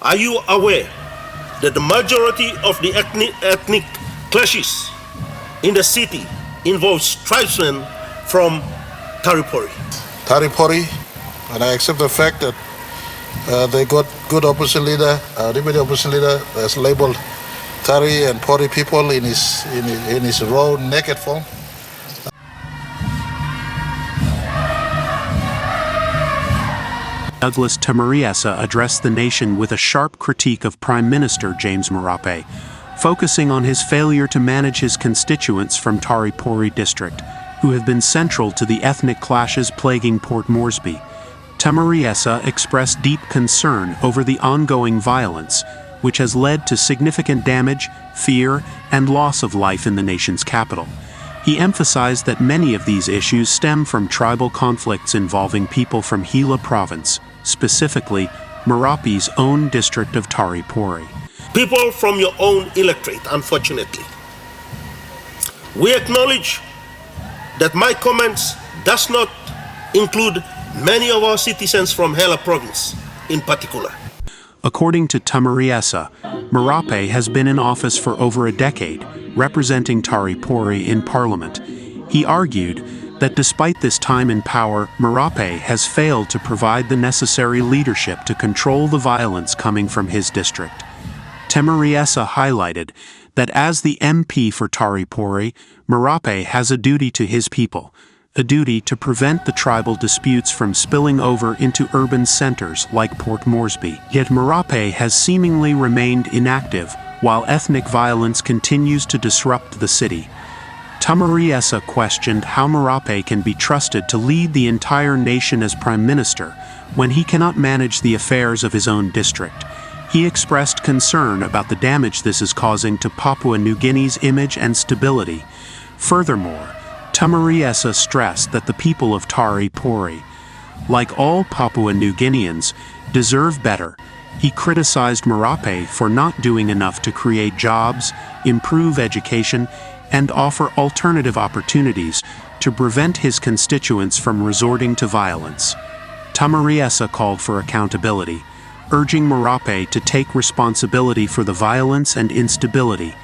Are you aware that the majority of the ethnic clashes in the city involves tribesmen from Tari-Pori? Tari-Pori, and I accept the fact that they got good opposition leader, deputy opposition leader, as labeled Tari and Pori people in his raw, naked form. Douglas Tomuriesa addressed the nation with a sharp critique of Prime Minister James Marape, focusing on his failure to manage his constituents from Tari-Pori district, who have been central to the ethnic clashes plaguing Port Moresby. Tomuriesa expressed deep concern over the ongoing violence, which has led to significant damage, fear, and loss of life in the nation's capital. He emphasized that many of these issues stem from tribal conflicts involving people from Gila province, specifically Marape's own district of Tari-Pori. People from your own electorate, unfortunately. We acknowledge that my comments does not include many of our citizens from Gila province in particular. According to Tomuriesa, Marape has been in office for over a decade, representing Tari-Pori in parliament. He argued that despite this time in power, Marape has failed to provide the necessary leadership to control the violence coming from his district. Tomuriesa highlighted that as the MP for Tari-Pori, Marape has a duty to his people, a duty to prevent the tribal disputes from spilling over into urban centers like Port Moresby. Yet Marape has seemingly remained inactive while ethnic violence continues to disrupt the city. Tomuriesa questioned how Marape can be trusted to lead the entire nation as Prime Minister when he cannot manage the affairs of his own district. He expressed concern about the damage this is causing to Papua New Guinea's image and stability. Furthermore, Tomuriesa stressed that the people of Tari-Pori, like all Papua New Guineans, deserve better. He criticized Marape for not doing enough to create jobs, improve education, and offer alternative opportunities to prevent his constituents from resorting to violence. Tomuriesa called for accountability, urging Marape to take responsibility for the violence and instability.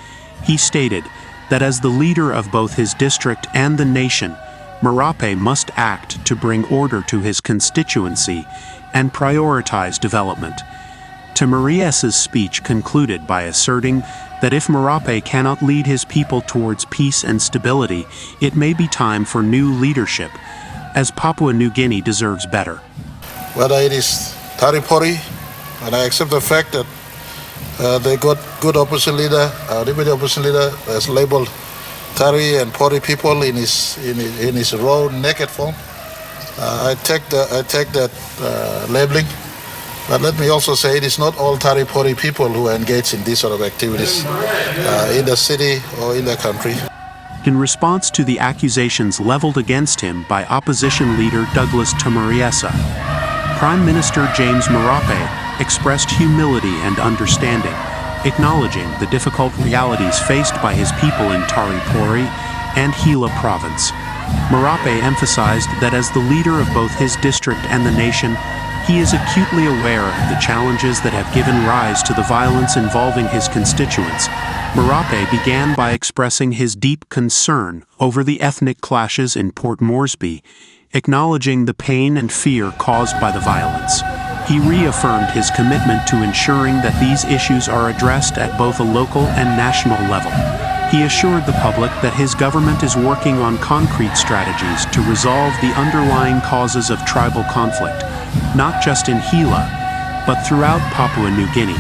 He stated that as the leader of both his district and the nation, Marape must act to bring order to his constituency and prioritize development. Tomuriesa's speech concluded by asserting that if Marape cannot lead his people towards peace and stability, it may be time for new leadership, as Papua New Guinea deserves better. Whether it is Tari-Pori, and I accept the fact that they got good opposition leader, deputy opposition leader, as labeled Tari and Pori people in his raw, naked form. I take that labeling. But let me also say it is not all Tari-Pori people who are engaged in these sort of activities in the city or in the country. In response to the accusations leveled against him by opposition leader Douglas Tomuriesa, Prime Minister James Marape expressed humility and understanding, acknowledging the difficult realities faced by his people in Tari-Pori and Gila province. Marape emphasized that as the leader of both his district and the nation, he is acutely aware of the challenges that have given rise to the violence involving his constituents. Marape began by expressing his deep concern over the ethnic clashes in Port Moresby, acknowledging the pain and fear caused by the violence. He reaffirmed his commitment to ensuring that these issues are addressed at both a local and national level. He assured the public that his government is working on concrete strategies to resolve the underlying causes of tribal conflict, not just in Gila, but throughout Papua New Guinea.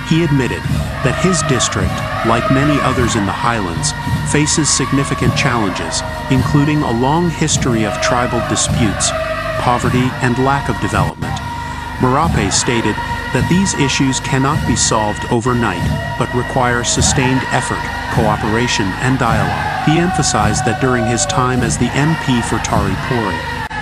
He admitted that his district, like many others in the highlands, faces significant challenges, including a long history of tribal disputes, poverty, and lack of development. Marape stated that these issues cannot be solved overnight, but require sustained effort, cooperation, and dialogue. He emphasized that during his time as the MP for Tari-Pori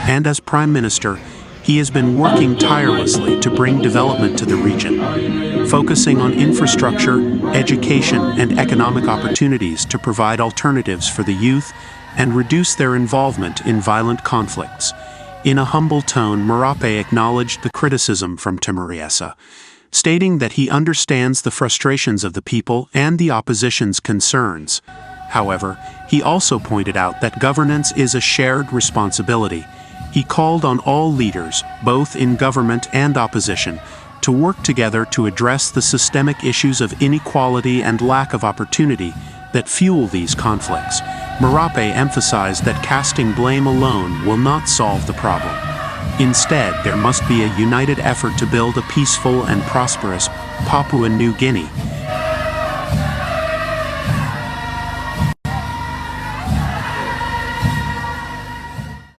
and as Prime Minister, he has been working tirelessly to bring development to the region, focusing on infrastructure, education, and economic opportunities to provide alternatives for the youth and reduce their involvement in violent conflicts. In a humble tone, Marape acknowledged the criticism from Tomuriesa, stating that he understands the frustrations of the people and the opposition's concerns. However, he also pointed out that governance is a shared responsibility. He called on all leaders, both in government and opposition, to work together to address the systemic issues of inequality and lack of opportunity that fuel these conflicts. Marape emphasized that casting blame alone will not solve the problem. Instead, there must be a united effort to build a peaceful and prosperous Papua New Guinea,